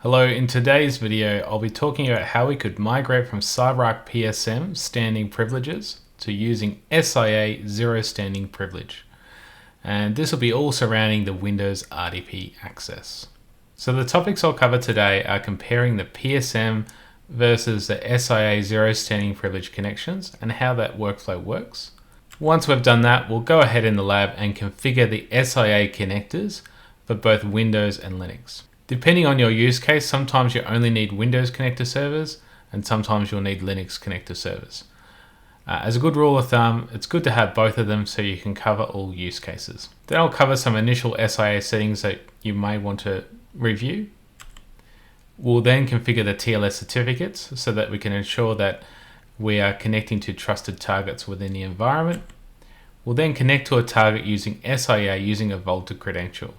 Hello, in today's video, I'll be talking about how we could migrate from CyberArk PSM standing privileges to using SIA zero standing privilege. And this will be all surrounding the Windows RDP access. So the topics I'll cover today are comparing the PSM versus the SIA zero standing privilege connections and how that workflow works. Once we've done that, we'll go ahead in the lab and configure the SIA connectors for both Windows and Linux. Depending on your use case, sometimes you only need Windows connector servers and sometimes you'll need Linux connector servers. As a good rule of thumb, it's good to have both of them so you can cover all use cases. Then I'll cover some initial SIA settings that you may want to review. We'll then configure the TLS certificates so that we can ensure that we are connecting to trusted targets within the environment. We'll then connect to a target using SIA using a vaulted credential.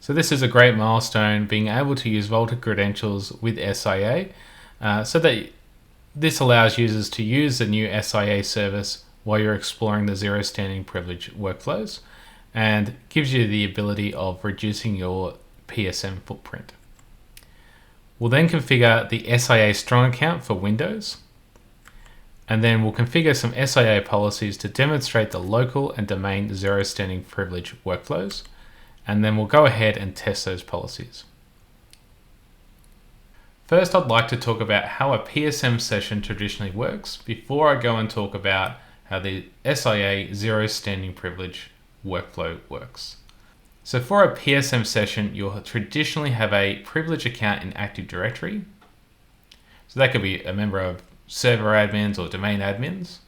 So this is a great milestone, being able to use vaulted credentials with SIA, so that this allows users to use the new SIA service while you're exploring the zero standing privilege workflows, and gives you the ability of reducing your PSM footprint. We'll then configure the SIA Strong Account for Windows, and then we'll configure some SIA policies to demonstrate the local and domain zero standing privilege workflows. And then we'll go ahead and test those policies. First, I'd like to talk about how a PSM session traditionally works before I go and talk about how the SIA zero standing privilege workflow works. So for a PSM session, you'll traditionally have a privilege account in Active Directory. So that could be a member of server admins or domain admins.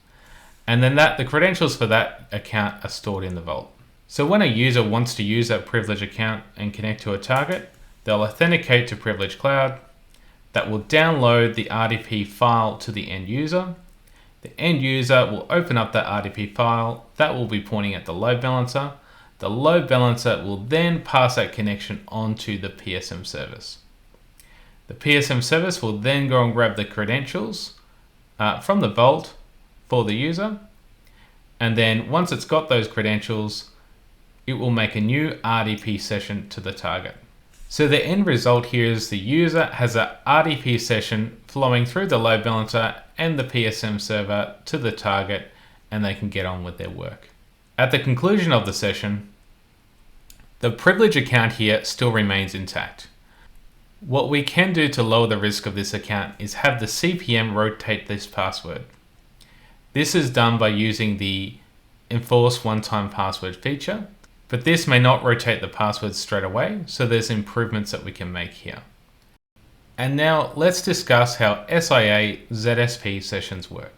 And then the credentials for that account are stored in the vault. So when a user wants to use that privilege account and connect to a target, they'll authenticate to Privilege Cloud. That will download the RDP file to the end user. The end user will open up that RDP file. That will be pointing at the load balancer. The load balancer will then pass that connection onto the PSM service. The PSM service will then go and grab the credentials from the vault for the user. And then once it's got those credentials, it will make a new RDP session to the target. So the end result here is the user has an RDP session flowing through the load balancer and the PSM server to the target, and they can get on with their work. At the conclusion of the session, the privilege account here still remains intact. What we can do to lower the risk of this account is have the CPM rotate this password. This is done by using the enforce one-time password feature. But this may not rotate the passwords straight away, so there's improvements that we can make here. And now let's discuss how SIA ZSP sessions work.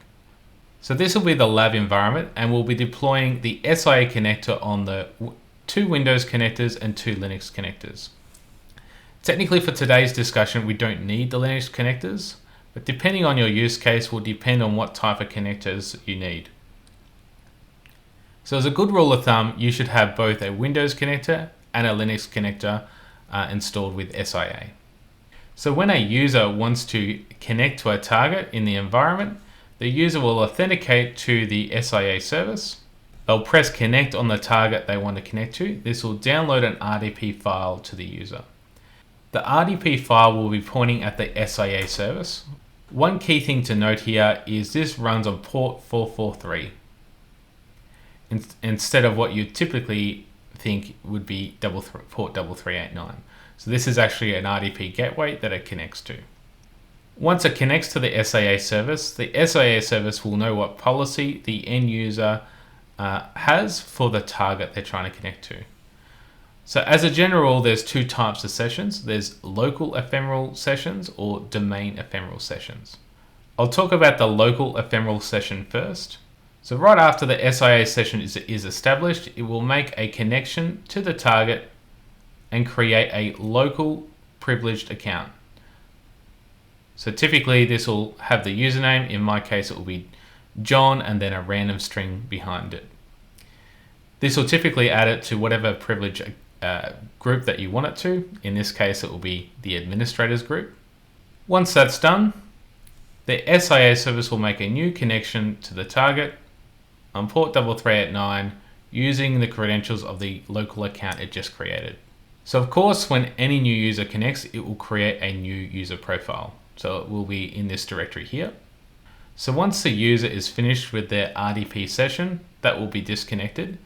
So this will be the lab environment, and we'll be deploying the SIA connector on the 2 Windows connectors and 2 Linux connectors. Technically for today's discussion, we don't need the Linux connectors, but depending on your use case will depend on what type of connectors you need. So as a good rule of thumb, you should have both a Windows connector and a Linux connector installed with SIA. So when a user wants to connect to a target in the environment, the user will authenticate to the SIA service. They'll press connect on the target they want to connect to. This will download an RDP file to the user. The RDP file will be pointing at the SIA service. One key thing to note here is this runs on port 443. Instead of what you typically think would be port 3389. So this is actually an RDP gateway that it connects to. Once it connects to the SIA service will know what policy the end user has for the target they're trying to connect to. So as a general rule, there's 2 types of sessions. There's local ephemeral sessions or domain ephemeral sessions. I'll talk about the local ephemeral session first. So right after the SIA session is established, it will make a connection to the target and create a local privileged account. So typically this will have the username. In my case, it will be John and then a random string behind it. This will typically add it to whatever privilege group that you want it to. In this case, it will be the administrators group. Once that's done, the SIA service will make a new connection to the target on port 3389 using the credentials of the local account it just created. So of course, when any new user connects, it will create a new user profile. So it will be in this directory here. So once the user is finished with their RDP session, that will be disconnected.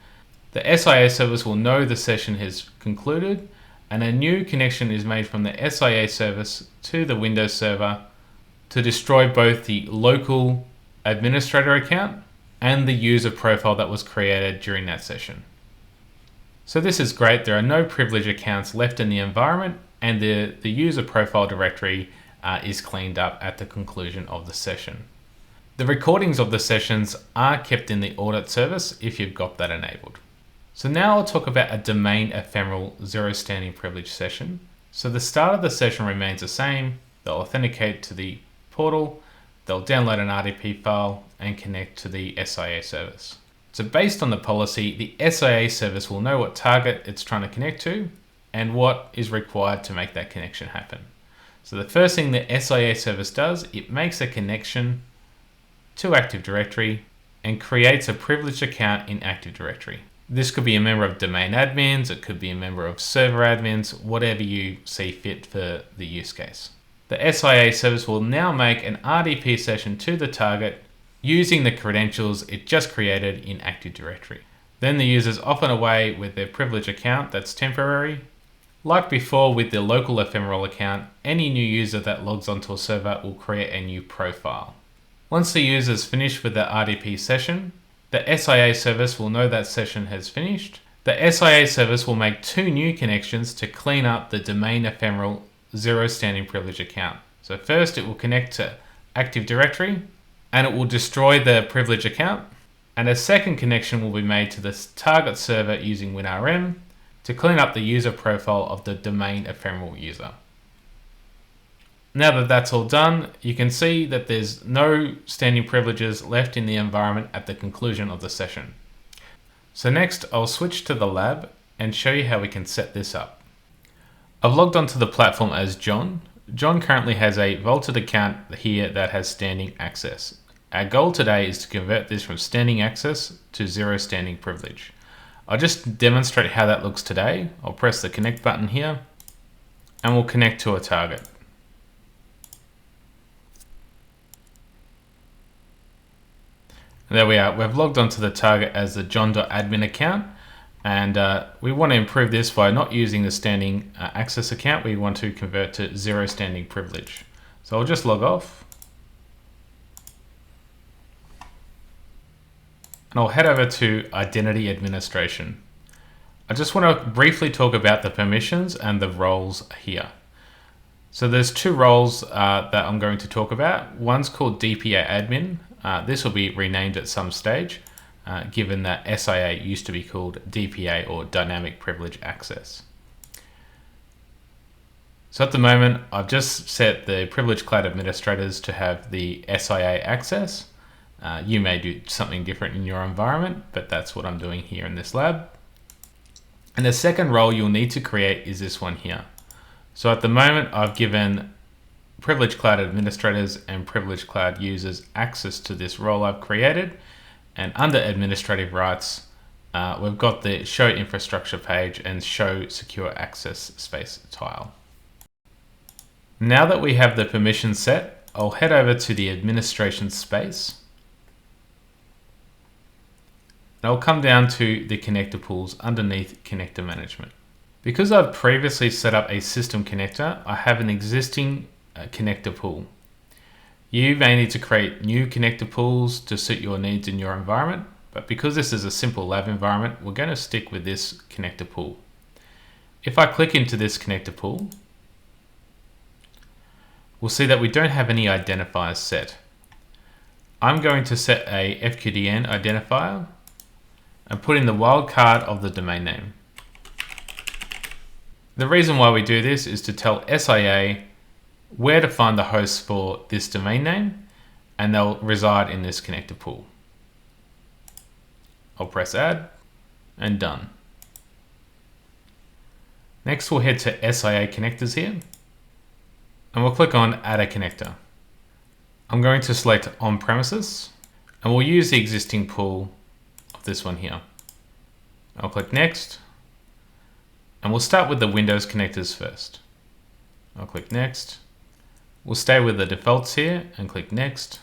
The SIA service will know the session has concluded, and a new connection is made from the SIA service to the Windows server to destroy both the local administrator account and the user profile that was created during that session. So this is great. There are no privileged accounts left in the environment, and the user profile directory is cleaned up at the conclusion of the session. The recordings of the sessions are kept in the audit service if you've got that enabled. So now I'll talk about a domain ephemeral zero standing privilege session. So the start of the session remains the same. They'll authenticate to the portal, they'll download an RDP file and connect to the SIA service. So based on the policy, the SIA service will know what target it's trying to connect to and what is required to make that connection happen. So the first thing the SIA service does, it makes a connection to Active Directory and creates a privileged account in Active Directory. This could be a member of domain admins, it could be a member of server admins, whatever you see fit for the use case. The SIA service will now make an RDP session to the target using the credentials it just created in Active Directory. Then the user's off and away with their privileged account that's temporary. Like before with the local ephemeral account, any new user that logs onto a server will create a new profile. Once the user's finished with the RDP session, the SIA service will know that session has finished. The SIA service will make 2 new connections to clean up the domain ephemeral zero standing privilege account. So first it will connect to Active Directory and it will destroy the privilege account. And a second connection will be made to the target server using WinRM to clean up the user profile of the domain ephemeral user. Now that that's all done, you can see that there's no standing privileges left in the environment at the conclusion of the session. So next, I'll switch to the lab and show you how we can set this up. I've logged onto the platform as John. John currently has a vaulted account here that has standing access. Our goal today is to convert this from standing access to zero standing privilege. I'll just demonstrate how that looks today. I'll press the connect button here and we'll connect to a target. There we are. We've logged onto the target as the john.admin account, and we want to improve this by not using the standing access account. We want to convert to zero standing privilege. So I'll just log off. And I'll head over to Identity Administration. I just want to briefly talk about the permissions and the roles here. So there's 2 roles that I'm going to talk about. One's called DPA admin. This will be renamed at some stage, given that SIA used to be called DPA or Dynamic Privilege Access. So at the moment, I've just set the Privilege Cloud administrators to have the SIA access. You may do something different in your environment, but that's what I'm doing here in this lab. And the second role you'll need to create is this one here. So at the moment, I've given Privilege Cloud administrators and Privilege Cloud users access to this role I've created. And under administrative rights, we've got the show infrastructure page and show secure access space tile. Now that we have the permissions set, I'll head over to the administration space. And I'll come down to the connector pools underneath connector management. Because I've previously set up a system connector, I have an existing connector pool. You may need to create new connector pools to suit your needs in your environment, but because this is a simple lab environment, we're going to stick with this connector pool. If I click into this connector pool, we'll see that we don't have any identifiers set. I'm going to set a FQDN identifier and put in the wildcard of the domain name. The reason why we do this is to tell SIA where to find the hosts for this domain name, and they'll reside in this connector pool. I'll press add and done. Next we'll head to SIA connectors here and we'll click on add a connector. I'm going to select on premises and we'll use the existing pool of this one here. I'll click next And we'll start with the Windows connectors first. I'll click Next. We'll stay with the defaults here and click Next.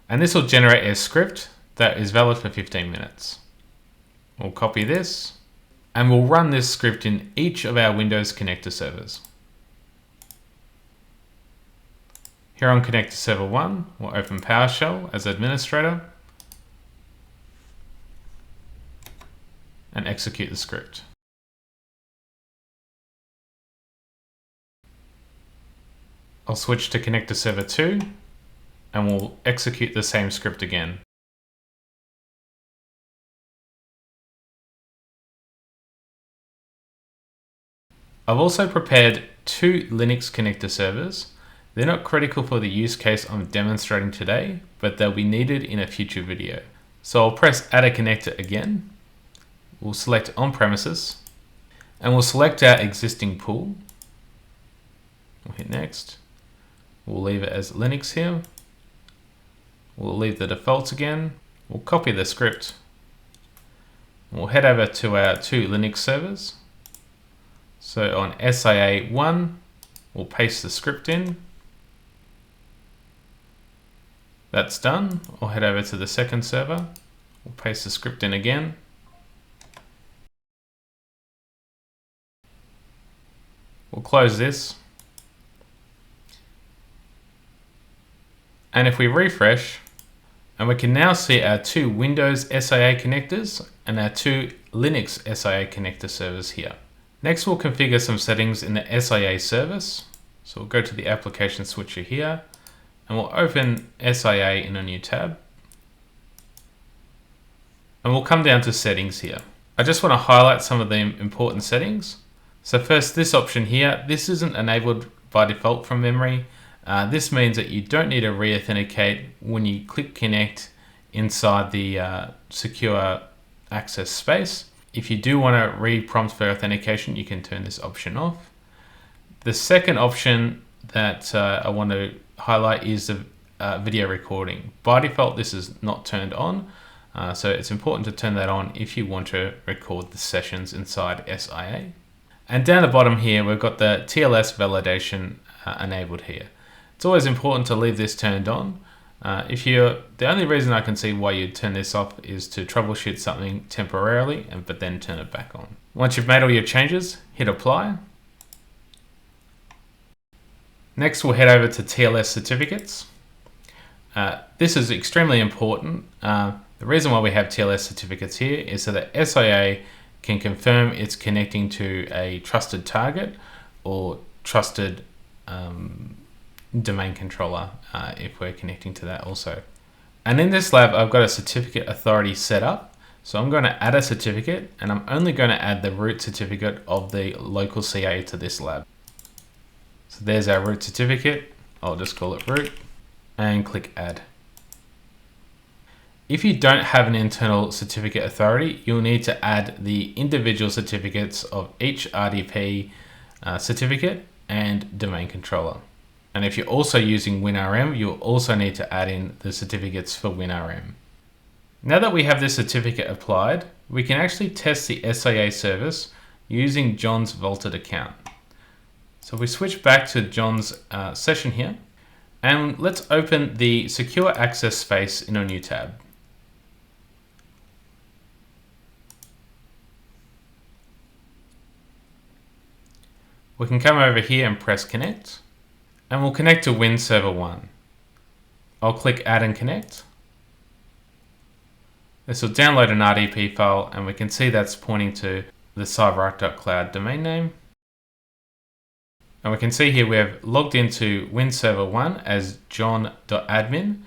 And this will generate a script that is valid for 15 minutes. We'll copy this and we'll run this script in each of our Windows connector servers. Here on connector server 1, we'll open PowerShell as administrator and execute the script. I'll switch to connector server 2 and we'll execute the same script again. I've also prepared 2 Linux connector servers. They're not critical for the use case I'm demonstrating today, but they'll be needed in a future video. So I'll press Add a Connector again. We'll select On Premises and we'll select our existing pool. We'll hit Next. We'll leave it as Linux here. We'll leave the defaults again. We'll copy the script. We'll head over to our 2 Linux servers. So on SIA 1, we'll paste the script in. That's done. I'll head over to the second server. We'll paste the script in again. We'll close this. And if we refresh, and we can now see our 2 Windows SIA connectors and our 2 Linux SIA connector servers here. Next, we'll configure some settings in the SIA service. So we'll go to the application switcher here and we'll open SIA in a new tab. And we'll come down to settings here. I just want to highlight some of the important settings. So first, this option here, this isn't enabled by default from memory. This means that you don't need to re-authenticate when you click connect inside the secure access space. If you do want to re-prompt for authentication, you can turn this option off. The second option that I want to highlight is the video recording. By default, this is not turned on. So it's important to turn that on if you want to record the sessions inside SIA. And down the bottom here, we've got the TLS validation enabled here. It's always important to leave this turned on. The only reason I can see why you'd turn this off is to troubleshoot something temporarily, but then turn it back on. Once you've made all your changes, hit apply. Next, we'll head over to TLS certificates. This is extremely important. The reason why we have TLS certificates here is so that SIA can confirm it's connecting to a trusted target or trusted domain controller if we're connecting to that also. And in this lab, I've got a certificate authority set up. So I'm going to add a certificate and I'm only going to add the root certificate of the local CA to this lab. So there's our root certificate. I'll just call it root and click add. If you don't have an internal certificate authority, you'll need to add the individual certificates of each RDP certificate and domain controller. And if you're also using WinRM, you'll also need to add in the certificates for WinRM. Now that we have this certificate applied, we can actually test the SIA service using John's vaulted account. So we switch back to John's session here, and let's open the Secure Access space in a new tab. We can come over here and press connect. And we'll connect to Win Server 1. I'll click Add and Connect. This will download an RDP file and we can see that's pointing to the CyberArk.cloud domain name. And we can see here we have logged into Win Server 1 as john.admin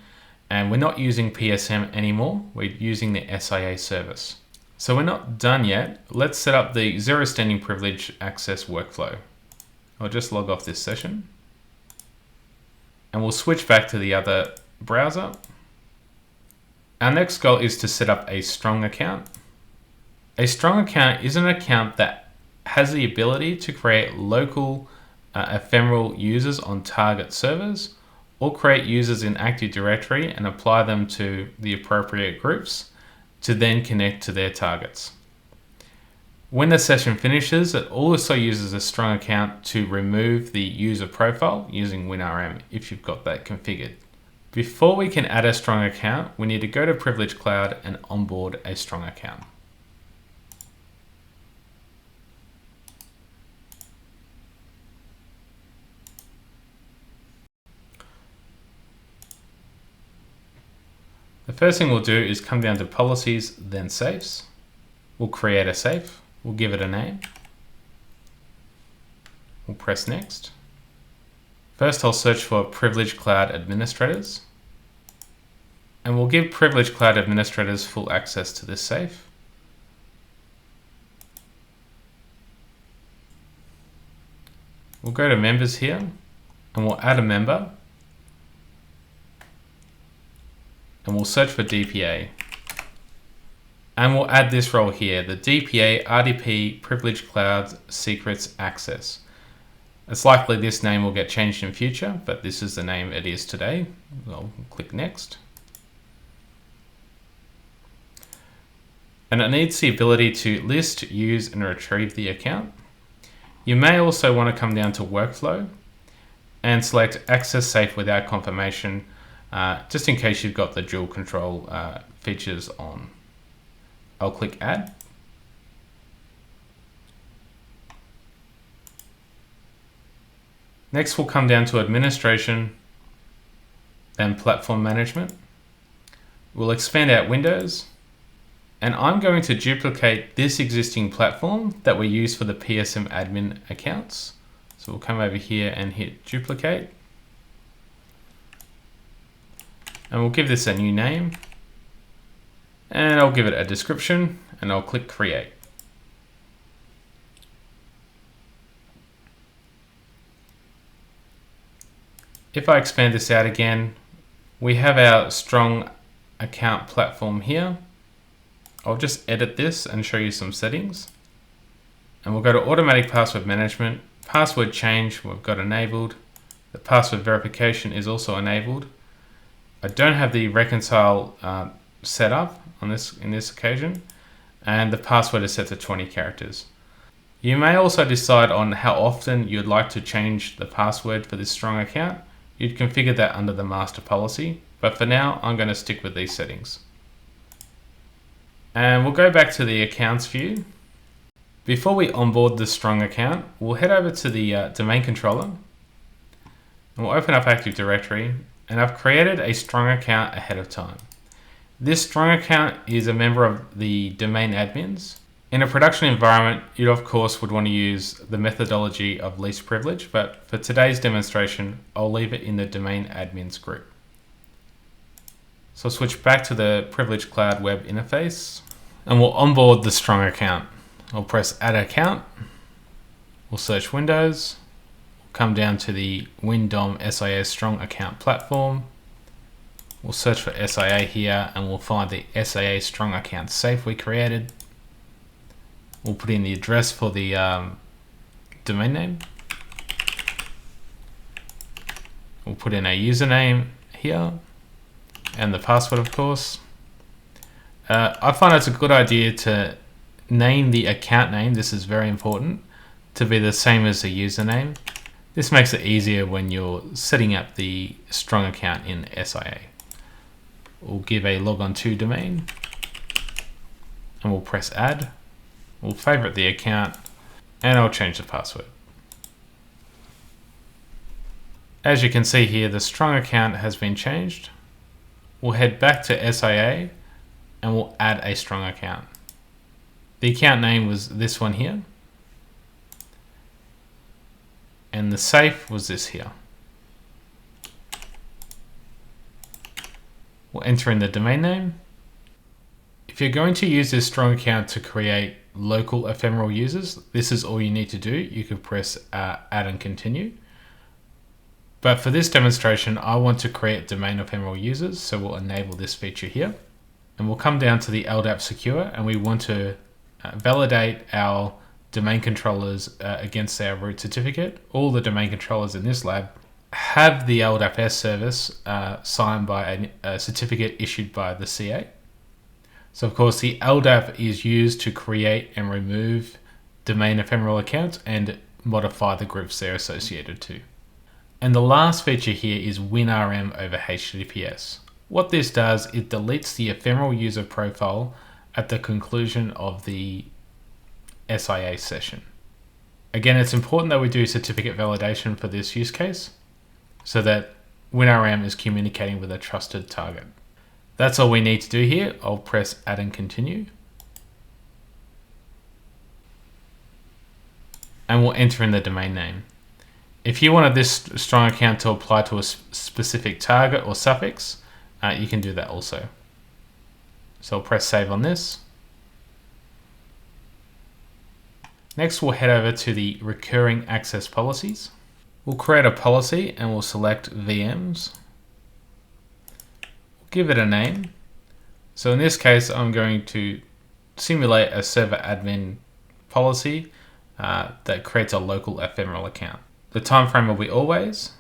and we're not using PSM anymore, we're using the SIA service. So we're not done yet. Let's set up the zero standing privilege access workflow. I'll just log off this session. And we'll switch back to the other browser. Our next goal is to set up a strong account. A strong account is an account that has the ability to create local ephemeral users on target servers or create users in Active Directory and apply them to the appropriate groups to then connect to their targets. When the session finishes, it also uses a strong account to remove the user profile using WinRM if you've got that configured. Before we can add a strong account, we need to go to Privilege Cloud and onboard a strong account. The first thing we'll do is come down to Policies, then Safes. We'll create a safe. We'll give it a name. We'll press Next. First, I'll search for Privilege Cloud Administrators. And we'll give Privilege Cloud Administrators full access to this safe. We'll go to Members here, and we'll add a member. And we'll search for DPA. And we'll add this role here, the DPA RDP Privileged Cloud Secrets Access. It's likely this name will get changed in future, but this is the name it is today. I'll click Next. And it needs the ability to list, use, and retrieve the account. You may also want to come down to Workflow and select Access Safe without confirmation, just in case you've got the dual control features on. I'll click Add. Next, we'll come down to Administration, then Platform Management. We'll expand out Windows, and I'm going to duplicate this existing platform that we use for the PSM admin accounts. So we'll come over here and hit Duplicate. And we'll give this a new name, and I'll give it a description, and I'll click Create. If I expand this out again, we have our Strong Account platform here. I'll just edit this and show you some settings. And we'll go to Automatic Password Management. Password change we've got enabled. The password verification is also enabled. I don't have the reconcile set up on in this occasion, and the password is set to 20 characters. You may also decide on how often you'd like to change the password for this strong account. You'd configure that under the master policy, but for now I'm going to stick with these settings. And we'll go back to the accounts view. Before we onboard the strong account, we'll head over to the domain controller, and we'll open up Active Directory. And I've created a strong account ahead of time. This strong account is a member of the domain admins. In a production environment, you of course would want to use the methodology of least privilege, but for today's demonstration, I'll leave it in the domain admins group. So I'll switch back to the Privileged Cloud web interface, and we'll onboard the strong account. I'll press Add Account. We'll search Windows. Come down to the WinDOM SIA Strong Account platform. We'll search for SIA here, and we'll find the SIA Strong Account safe we created. We'll put in the address for the domain name. We'll put in a username here, and the password, of course. I find it's a good idea to name the account name, this is very important, to be the same as the username. This makes it easier when you're setting up the strong account in SIA. We'll give a logon to domain, and we'll press Add. We'll favorite the account, and I'll change the password. As you can see here, the strong account has been changed. We'll head back to SIA, and we'll add a strong account. The account name was this one here. And the safe was this here. We'll enter in the domain name. If you're going to use this strong account to create local ephemeral users, this is all you need to do. You can press Add and Continue. But for this demonstration, I want to create domain ephemeral users, so we'll enable this feature here. And we'll come down to the LDAP Secure, and we want to validate our domain controllers against our root certificate. All the domain controllers in this lab have the LDAP service signed by a certificate issued by the CA. So of course the LDAP is used to create and remove domain ephemeral account and modify the groups they're associated to. And the last feature here is WinRM over HTTPS. What this does, it deletes the ephemeral user profile at the conclusion of the SIA session. Again, it's important that we do certificate validation for this use case so that WinRM is communicating with a trusted target. That's all we need to do here. I'll press add and continue. And we'll enter in the domain name. If you wanted this strong account to apply to a specific target or suffix, you can do that also. So I'll press save on this. Next, we'll head over to the recurring access policies. We'll create a policy and we'll select VMs. We'll give it a name. So in this case, I'm going to simulate a server admin policy that creates a local ephemeral account. The time frame will be always.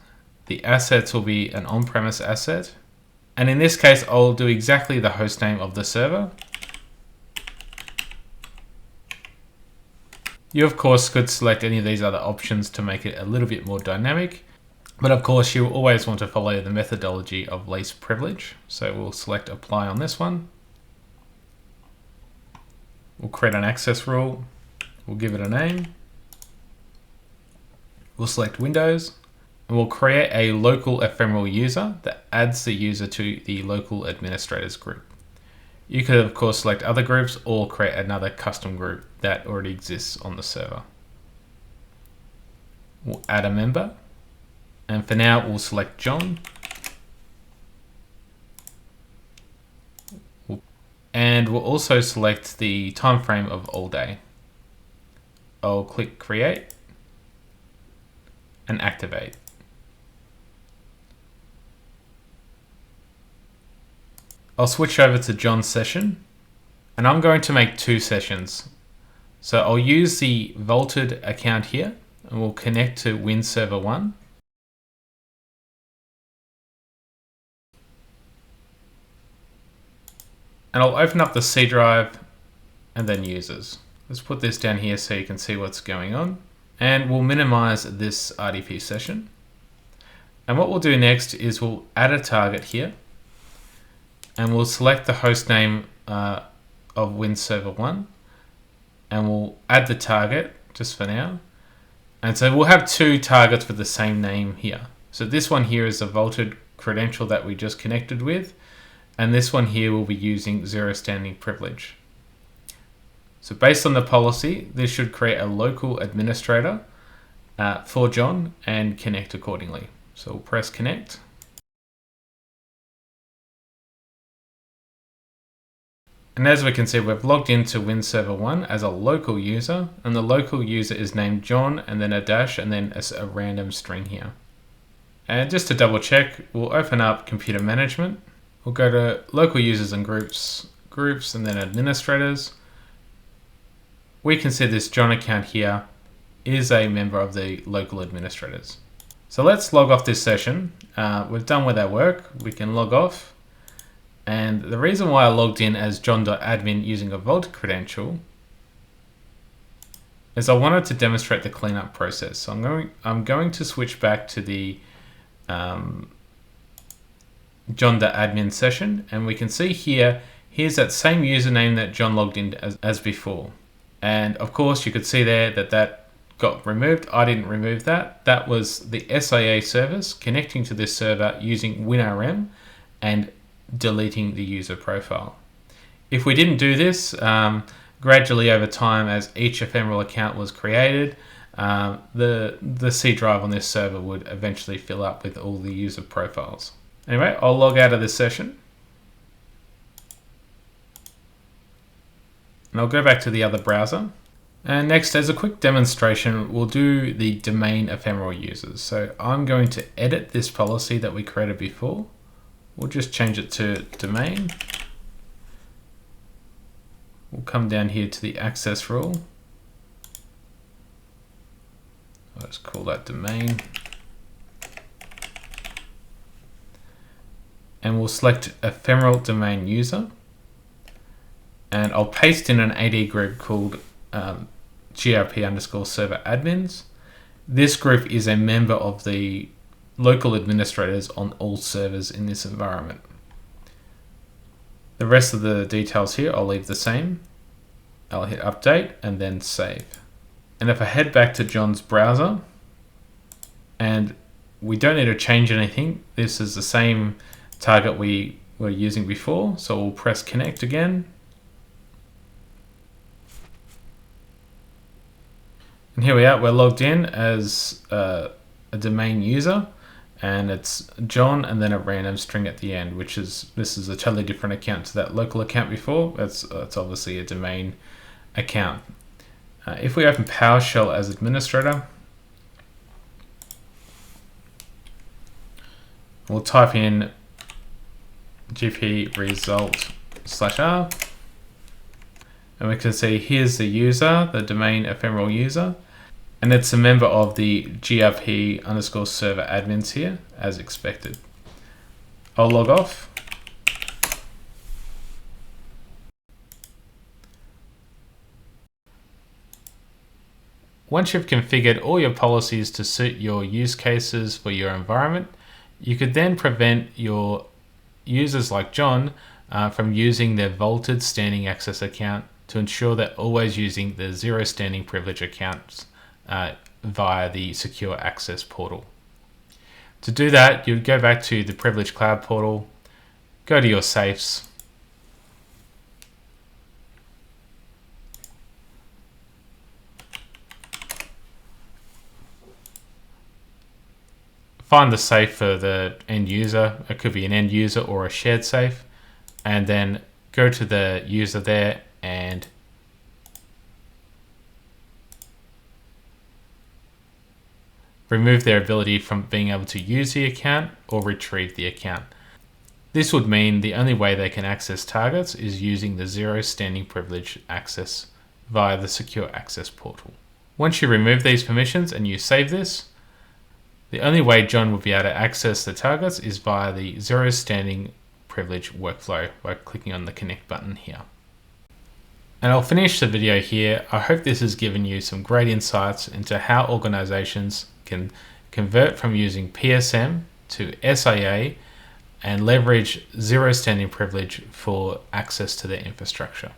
The assets will be an on-premise asset. And in this case, I'll do exactly the hostname of the server. You of course could select any of these other options to make it a little bit more dynamic, but of course you always want to follow the methodology of least privilege. So we'll select apply on this one. We'll create an access rule. We'll give it a name. We'll select Windows and we'll create a local ephemeral user that adds the user to the local administrators group. You could of course select other groups or create another custom group that already exists on the server. We'll add a member, and for now we'll select John. And we'll also select the time frame of all day. I'll click create and activate. I'll switch over to John's session, and I'm going to make 2 sessions. So I'll use the vaulted account here, and we'll connect to Win Server 1. And I'll open up the C drive and then users. Let's put this down here so you can see what's going on. And we'll minimize this RDP session. And what we'll do next is we'll add a target here. And we'll select the host name of Win Server 1. And we'll add the target just for now. And so we'll have 2 targets with the same name here. So this one here is a vaulted credential that we just connected with. And this one here will be using 0 standing privilege. So based on the policy, this should create a local administrator for John and connect accordingly. So we'll press connect. And as we can see, we've logged into Win Server 1 as a local user, and the local user is named John and then a dash and then a random string here. And just to double check, we'll open up computer management. We'll go to local users and groups and then administrators. We can see this John account here is a member of the local administrators. So let's log off this session. We've done with our work. We can log off. And the reason why I logged in as john.admin using a vault credential is I wanted to demonstrate the cleanup process. So I'm going to switch back to the john.admin session, and we can see here, here's that same username that John logged in as before. And of course you could see there that got removed. I didn't remove that. That was the SIA service connecting to this server using WinRM and deleting the user profile. If we didn't do this, gradually over time as each ephemeral account was created, the C drive on this server would eventually fill up with all the user profiles. Anyway, I'll log out of this session. And I'll go back to the other browser. And next, as a quick demonstration, we'll do the domain ephemeral users. So I'm going to edit this policy that we created before. We'll just change it to domain. We'll come down here to the access rule. Let's call that domain. And we'll select ephemeral domain user. And I'll paste in an AD group called grp_server admins. This group is a member of the local administrators on all servers in this environment. The rest of the details here I'll leave the same. I'll hit update and then save. And if I head back to John's browser, and we don't need to change anything, this is the same target we were using before, so we'll press connect again. And here we are, we're logged in as a domain user, and it's John and then a random string at the end, this is a totally different account to that local account before. It's obviously a domain account. If we open PowerShell as administrator, we'll type in gp result/r, and we can see here's the user, the domain ephemeral user, and it's a member of the grp_server admins here, as expected. I'll log off. Once you've configured all your policies to suit your use cases for your environment, you could then prevent your users like John from using their vaulted standing access account to ensure they're always using the zero standing privilege accounts via the Secure Access portal. To do that, you'd go back to the Privilege Cloud portal, go to your safes, find the safe for the end user. It could be an end user or a shared safe, and then go to the user there and remove their ability from being able to use the account or retrieve the account. This would mean the only way they can access targets is using the zero standing privilege access via the Secure Access portal. Once you remove these permissions and you save this, the only way John would be able to access the targets is via the zero standing privilege workflow by clicking on the connect button here. And I'll finish the video here. I hope this has given you some great insights into how organizations can convert from using PSM to SIA and leverage zero standing privilege for access to their infrastructure.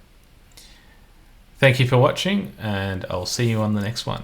Thank you for watching, and I'll see you on the next one.